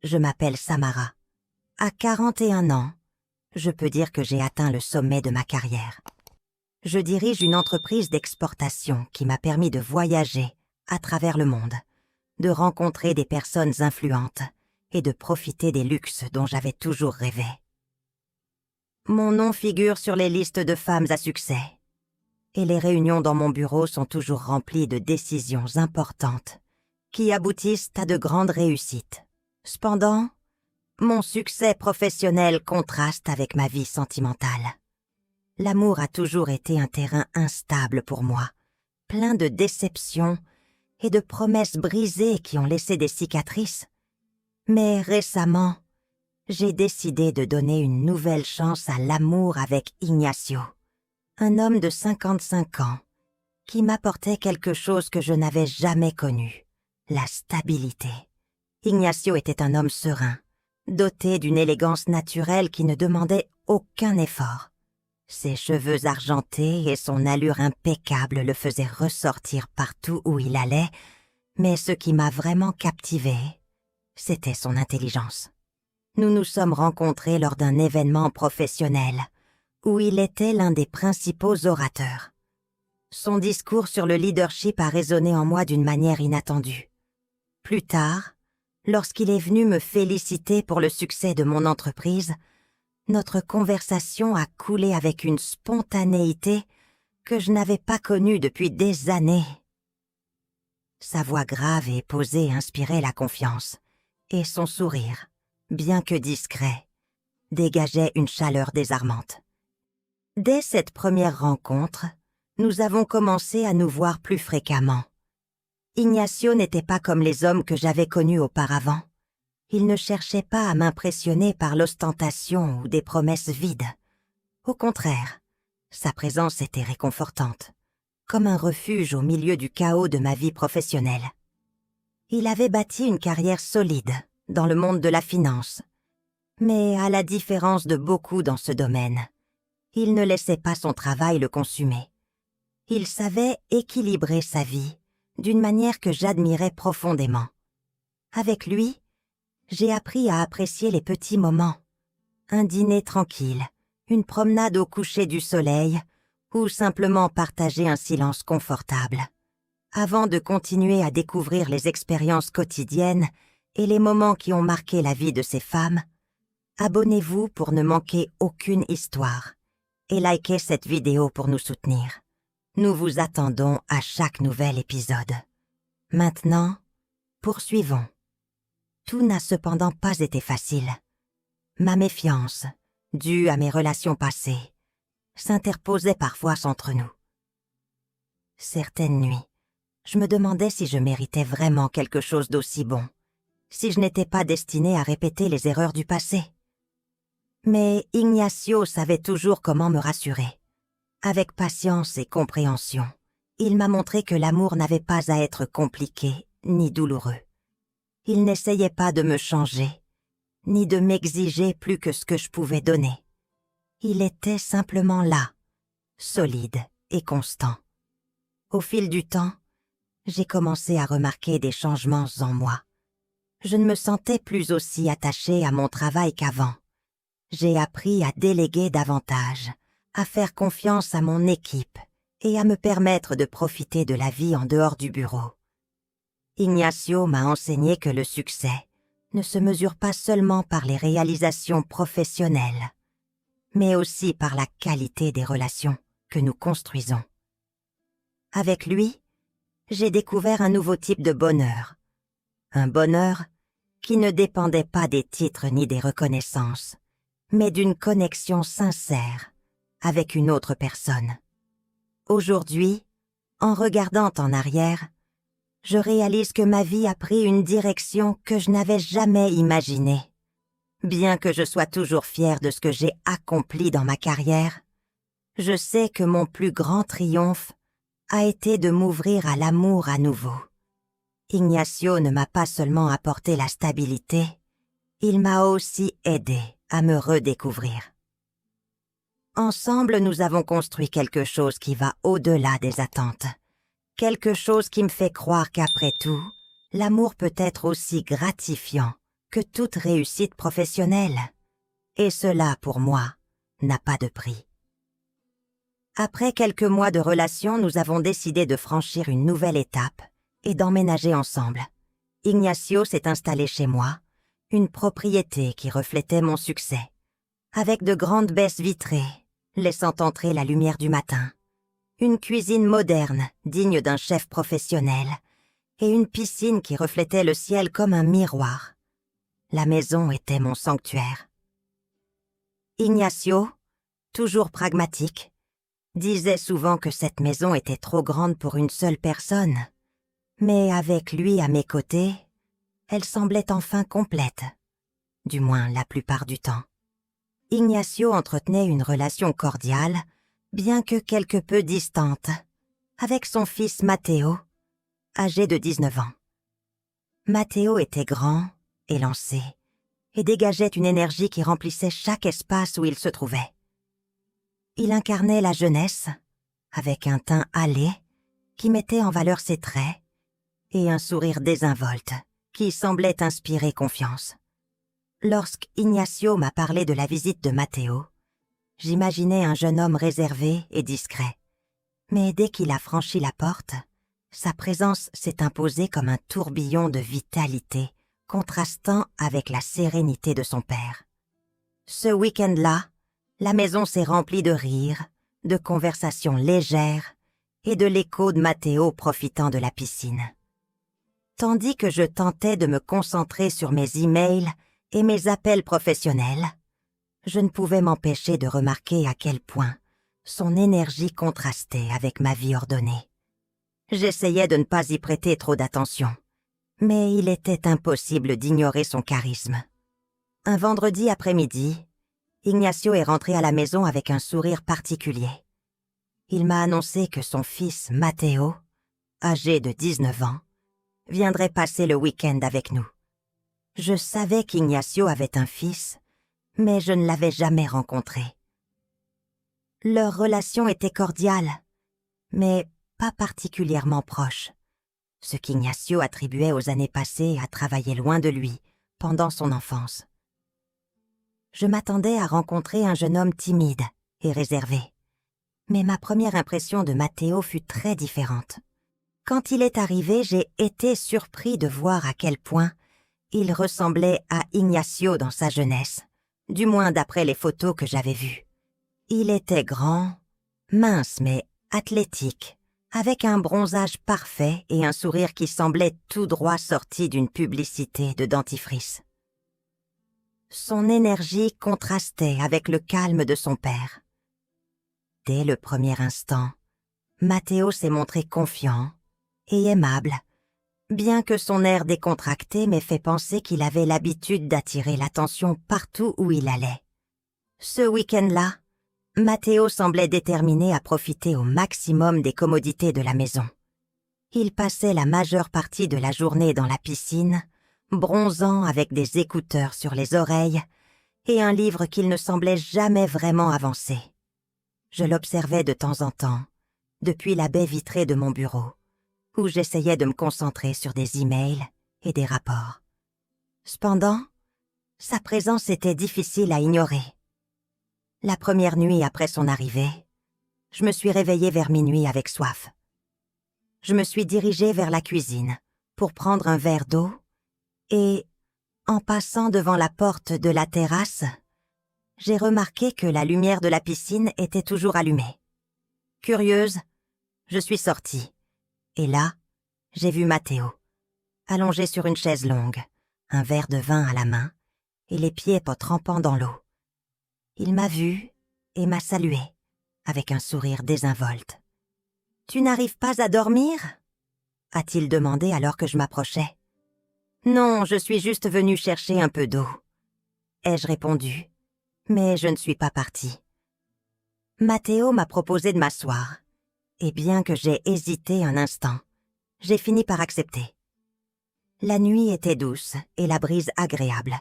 Je m'appelle Samara. À 41 ans, je peux dire que j'ai atteint le sommet de ma carrière. Je dirige une entreprise d'exportation qui m'a permis de voyager à travers le monde, de rencontrer des personnes influentes et de profiter des luxes dont j'avais toujours rêvé. Mon nom figure sur les listes de femmes à succès, et les réunions dans mon bureau sont toujours remplies de décisions importantes qui aboutissent à de grandes réussites. Cependant, mon succès professionnel contraste avec ma vie sentimentale. L'amour a toujours été un terrain instable pour moi, plein de déceptions et de promesses brisées qui ont laissé des cicatrices. Mais récemment, j'ai décidé de donner une nouvelle chance à l'amour avec Ignacio, un homme de 55 ans qui m'apportait quelque chose que je n'avais jamais connu, la stabilité. Ignacio était un homme serein, doté d'une élégance naturelle qui ne demandait aucun effort. Ses cheveux argentés et son allure impeccable le faisaient ressortir partout où il allait, mais ce qui m'a vraiment captivée, c'était son intelligence. Nous nous sommes rencontrés lors d'un événement professionnel, où il était l'un des principaux orateurs. Son discours sur le leadership a résonné en moi d'une manière inattendue. Plus tard, lorsqu'il est venu me féliciter pour le succès de mon entreprise, notre conversation a coulé avec une spontanéité que je n'avais pas connue depuis des années. Sa voix grave et posée inspirait la confiance, et son sourire, bien que discret, dégageait une chaleur désarmante. Dès cette première rencontre, nous avons commencé à nous voir plus fréquemment. Ignacio n'était pas comme les hommes que j'avais connus auparavant. Il ne cherchait pas à m'impressionner par l'ostentation ou des promesses vides. Au contraire, sa présence était réconfortante, comme un refuge au milieu du chaos de ma vie professionnelle. Il avait bâti une carrière solide dans le monde de la finance, mais à la différence de beaucoup dans ce domaine, il ne laissait pas son travail le consumer. Il savait équilibrer sa vie d'une manière que j'admirais profondément. Avec lui, j'ai appris à apprécier les petits moments. Un dîner tranquille, une promenade au coucher du soleil ou simplement partager un silence confortable. Avant de continuer à découvrir les expériences quotidiennes et les moments qui ont marqué la vie de ces femmes, abonnez-vous pour ne manquer aucune histoire et likez cette vidéo pour nous soutenir. Nous vous attendons à chaque nouvel épisode. Maintenant, poursuivons. Tout n'a cependant pas été facile. Ma méfiance, due à mes relations passées, s'interposait parfois entre nous. Certaines nuits, je me demandais si je méritais vraiment quelque chose d'aussi bon, si je n'étais pas destinée à répéter les erreurs du passé. Mais Ignacio savait toujours comment me rassurer. Avec patience et compréhension, il m'a montré que l'amour n'avait pas à être compliqué ni douloureux. Il n'essayait pas de me changer, ni de m'exiger plus que ce que je pouvais donner. Il était simplement là, solide et constant. Au fil du temps, j'ai commencé à remarquer des changements en moi. Je ne me sentais plus aussi attachée à mon travail qu'avant. J'ai appris à déléguer davantage, à faire confiance à mon équipe et à me permettre de profiter de la vie en dehors du bureau. Ignacio m'a enseigné que le succès ne se mesure pas seulement par les réalisations professionnelles, mais aussi par la qualité des relations que nous construisons. Avec lui, j'ai découvert un nouveau type de bonheur. Un bonheur qui ne dépendait pas des titres ni des reconnaissances, mais d'une connexion sincère avec une autre personne. Aujourd'hui, en regardant en arrière, je réalise que ma vie a pris une direction que je n'avais jamais imaginée. Bien que je sois toujours fière de ce que j'ai accompli dans ma carrière, je sais que mon plus grand triomphe a été de m'ouvrir à l'amour à nouveau. Ignacio ne m'a pas seulement apporté la stabilité, il m'a aussi aidé à me redécouvrir. Ensemble, nous avons construit quelque chose qui va au-delà des attentes. Quelque chose qui me fait croire qu'après tout, l'amour peut être aussi gratifiant que toute réussite professionnelle. Et cela, pour moi, n'a pas de prix. Après quelques mois de relation, nous avons décidé de franchir une nouvelle étape et d'emménager ensemble. Ignacio s'est installé chez moi, une propriété qui reflétait mon succès, avec de grandes baisses vitrées, laissant entrer la lumière du matin, une cuisine moderne, digne d'un chef professionnel, et une piscine qui reflétait le ciel comme un miroir. La maison était mon sanctuaire. Ignacio, toujours pragmatique, disait souvent que cette maison était trop grande pour une seule personne, mais avec lui à mes côtés, elle semblait enfin complète, du moins la plupart du temps. Ignacio entretenait une relation cordiale, bien que quelque peu distante, avec son fils Matteo, âgé de 19 ans. Matteo était grand, élancé, et dégageait une énergie qui remplissait chaque espace où il se trouvait. Il incarnait la jeunesse, avec un teint hâlé qui mettait en valeur ses traits, et un sourire désinvolte qui semblait inspirer confiance. Lorsqu'Ignacio m'a parlé de la visite de Matteo, j'imaginais un jeune homme réservé et discret. Mais dès qu'il a franchi la porte, sa présence s'est imposée comme un tourbillon de vitalité, contrastant avec la sérénité de son père. Ce week-end-là, la maison s'est remplie de rires, de conversations légères et de l'écho de Matteo profitant de la piscine. Tandis que je tentais de me concentrer sur mes emails et mes appels professionnels, je ne pouvais m'empêcher de remarquer à quel point son énergie contrastait avec ma vie ordonnée. J'essayais de ne pas y prêter trop d'attention, mais il était impossible d'ignorer son charisme. Un vendredi après-midi, Ignacio est rentré à la maison avec un sourire particulier. Il m'a annoncé que son fils Matteo, âgé de 19 ans, viendrait passer le week-end avec nous. Je savais qu'Ignacio avait un fils, mais je ne l'avais jamais rencontré. Leur relation était cordiale, mais pas particulièrement proche, ce qu'Ignacio attribuait aux années passées à travailler loin de lui pendant son enfance. Je m'attendais à rencontrer un jeune homme timide et réservé, mais ma première impression de Matteo fut très différente. Quand il est arrivé, j'ai été surpris de voir à quel point il ressemblait à Ignacio dans sa jeunesse, du moins d'après les photos que j'avais vues. Il était grand, mince mais athlétique, avec un bronzage parfait et un sourire qui semblait tout droit sorti d'une publicité de dentifrice. Son énergie contrastait avec le calme de son père. Dès le premier instant, Matteo s'est montré confiant et aimable, bien que son air décontracté m'ait fait penser qu'il avait l'habitude d'attirer l'attention partout où il allait. Ce week-end-là, Matteo semblait déterminé à profiter au maximum des commodités de la maison. Il passait la majeure partie de la journée dans la piscine, bronzant avec des écouteurs sur les oreilles et un livre qu'il ne semblait jamais vraiment avancer. Je l'observais de temps en temps, depuis la baie vitrée de mon bureau, où j'essayais de me concentrer sur des emails et des rapports. Cependant, sa présence était difficile à ignorer. La première nuit après son arrivée, je me suis réveillée vers minuit avec soif. Je me suis dirigée vers la cuisine pour prendre un verre d'eau et, en passant devant la porte de la terrasse, j'ai remarqué que la lumière de la piscine était toujours allumée. Curieuse, je suis sortie. Et là, j'ai vu Matteo, allongé sur une chaise longue, un verre de vin à la main et les pieds trempant dans l'eau. Il m'a vue et m'a salué, avec un sourire désinvolte. « Tu n'arrives pas à dormir ?» a-t-il demandé alors que je m'approchais. « Non, je suis juste venue chercher un peu d'eau. » ai-je répondu, mais je ne suis pas partie. Matteo m'a proposé de m'asseoir, et bien que j'ai hésité un instant, j'ai fini par accepter. La nuit était douce et la brise agréable.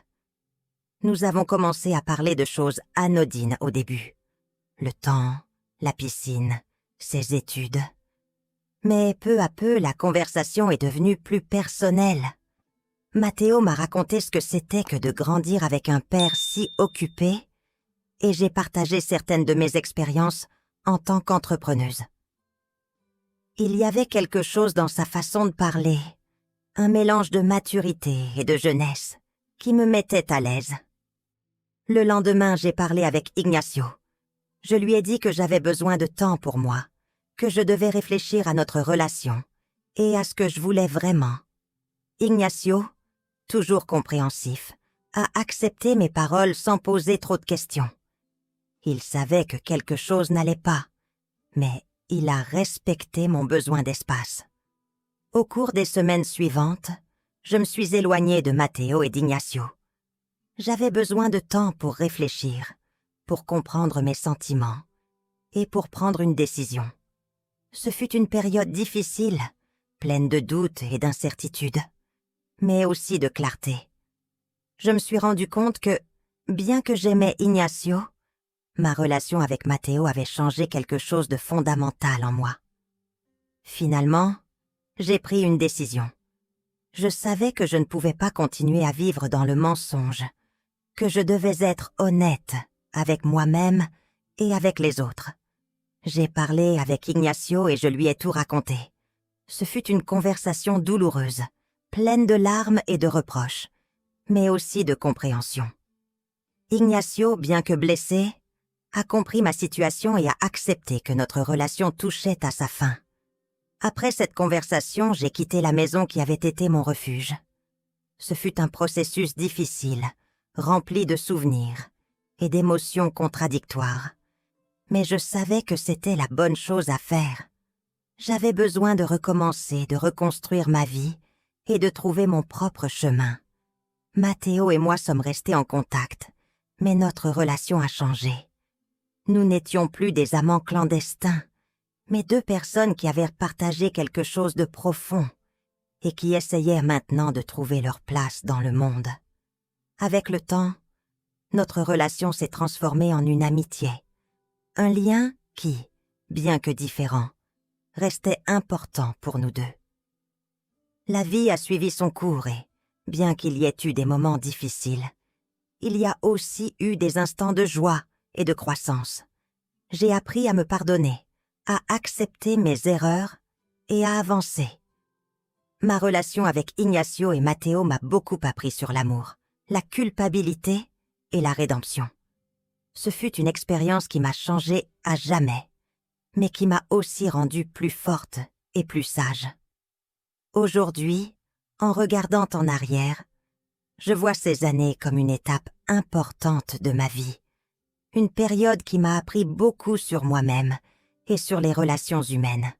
Nous avons commencé à parler de choses anodines au début. Le temps, la piscine, ses études. Mais peu à peu, la conversation est devenue plus personnelle. Matteo m'a raconté ce que c'était que de grandir avec un père si occupé, et j'ai partagé certaines de mes expériences en tant qu'entrepreneuse. Il y avait quelque chose dans sa façon de parler, un mélange de maturité et de jeunesse, qui me mettait à l'aise. Le lendemain, j'ai parlé avec Ignacio. Je lui ai dit que j'avais besoin de temps pour moi, que je devais réfléchir à notre relation et à ce que je voulais vraiment. Ignacio, toujours compréhensif, a accepté mes paroles sans poser trop de questions. Il savait que quelque chose n'allait pas, mais il a respecté mon besoin d'espace. Au cours des semaines suivantes, je me suis éloignée de Matteo et d'Ignacio. J'avais besoin de temps pour réfléchir, pour comprendre mes sentiments et pour prendre une décision. Ce fut une période difficile, pleine de doutes et d'incertitudes, mais aussi de clarté. Je me suis rendu compte que, bien que j'aimais Ignacio, ma relation avec Matteo avait changé quelque chose de fondamental en moi. Finalement, j'ai pris une décision. Je savais que je ne pouvais pas continuer à vivre dans le mensonge, que je devais être honnête avec moi-même et avec les autres. J'ai parlé avec Ignacio et je lui ai tout raconté. Ce fut une conversation douloureuse, pleine de larmes et de reproches, mais aussi de compréhension. Ignacio, bien que blessé, a compris ma situation et a accepté que notre relation touchait à sa fin. Après cette conversation, j'ai quitté la maison qui avait été mon refuge. Ce fut un processus difficile, rempli de souvenirs et d'émotions contradictoires. Mais je savais que c'était la bonne chose à faire. J'avais besoin de recommencer, de reconstruire ma vie et de trouver mon propre chemin. Matteo et moi sommes restés en contact, mais notre relation a changé. Nous n'étions plus des amants clandestins, mais deux personnes qui avaient partagé quelque chose de profond et qui essayaient maintenant de trouver leur place dans le monde. Avec le temps, notre relation s'est transformée en une amitié, un lien qui, bien que différent, restait important pour nous deux. La vie a suivi son cours et, bien qu'il y ait eu des moments difficiles, il y a aussi eu des instants de joie et de croissance. J'ai appris à me pardonner, à accepter mes erreurs et à avancer. Ma relation avec Ignacio et Matteo m'a beaucoup appris sur l'amour, la culpabilité et la rédemption. Ce fut une expérience qui m'a changée à jamais, mais qui m'a aussi rendue plus forte et plus sage. Aujourd'hui, en regardant en arrière, je vois ces années comme une étape importante de ma vie, une période qui m'a appris beaucoup sur moi-même et sur les relations humaines.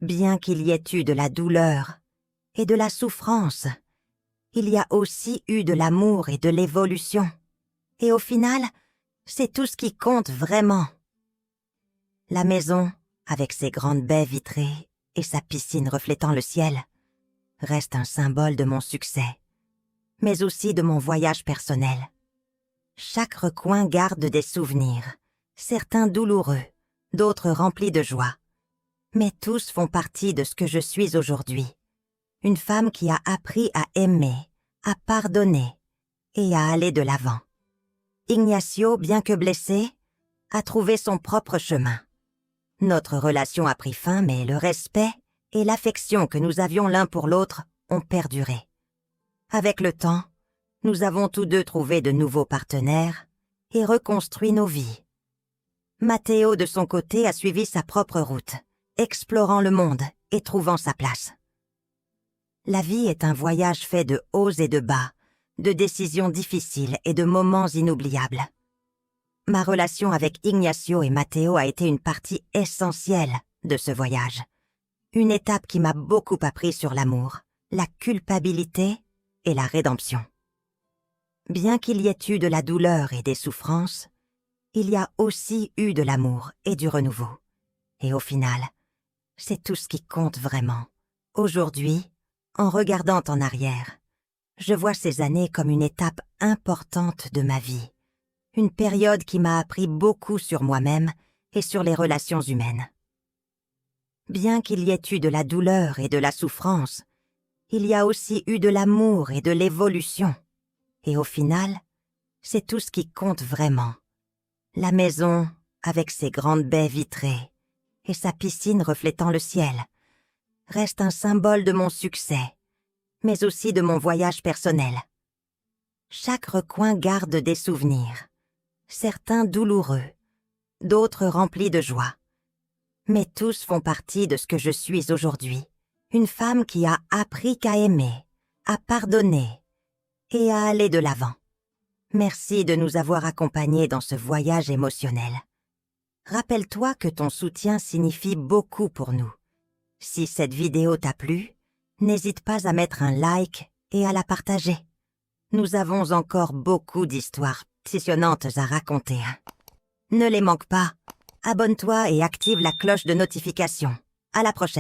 Bien qu'il y ait eu de la douleur et de la souffrance, il y a aussi eu de l'amour et de l'évolution. Et au final, c'est tout ce qui compte vraiment. La maison, avec ses grandes baies vitrées et sa piscine reflétant le ciel, reste un symbole de mon succès, mais aussi de mon voyage personnel. Chaque recoin garde des souvenirs, certains douloureux, d'autres remplis de joie. Mais tous font partie de ce que je suis aujourd'hui. Une femme qui a appris à aimer, à pardonner et à aller de l'avant. Ignacio, bien que blessé, a trouvé son propre chemin. Notre relation a pris fin, mais le respect et l'affection que nous avions l'un pour l'autre ont perduré. Avec le temps, nous avons tous deux trouvé de nouveaux partenaires et reconstruit nos vies. Matteo, de son côté, a suivi sa propre route, explorant le monde et trouvant sa place. La vie est un voyage fait de hauts et de bas, de décisions difficiles et de moments inoubliables. Ma relation avec Ignacio et Matteo a été une partie essentielle de ce voyage. Une étape qui m'a beaucoup appris sur l'amour, la culpabilité et la rédemption. Bien qu'il y ait eu de la douleur et des souffrances, il y a aussi eu de l'amour et du renouveau. Et au final, c'est tout ce qui compte vraiment. Aujourd'hui, en regardant en arrière, je vois ces années comme une étape importante de ma vie. Une période qui m'a appris beaucoup sur moi-même et sur les relations humaines. Bien qu'il y ait eu de la douleur et de la souffrance, il y a aussi eu de l'amour et de l'évolution. Et au final, c'est tout ce qui compte vraiment. La maison, avec ses grandes baies vitrées et sa piscine reflétant le ciel, reste un symbole de mon succès, mais aussi de mon voyage personnel. Chaque recoin garde des souvenirs, certains douloureux, d'autres remplis de joie. Mais tous font partie de ce que je suis aujourd'hui, une femme qui a appris qu'à aimer, à pardonner et à aller de l'avant. Merci de nous avoir accompagnés dans ce voyage émotionnel. Rappelle-toi que ton soutien signifie beaucoup pour nous. Si cette vidéo t'a plu, n'hésite pas à mettre un like et à la partager. Nous avons encore beaucoup d'histoires passionnantes à raconter. Ne les manque pas. Abonne-toi et active la cloche de notification. À la prochaine.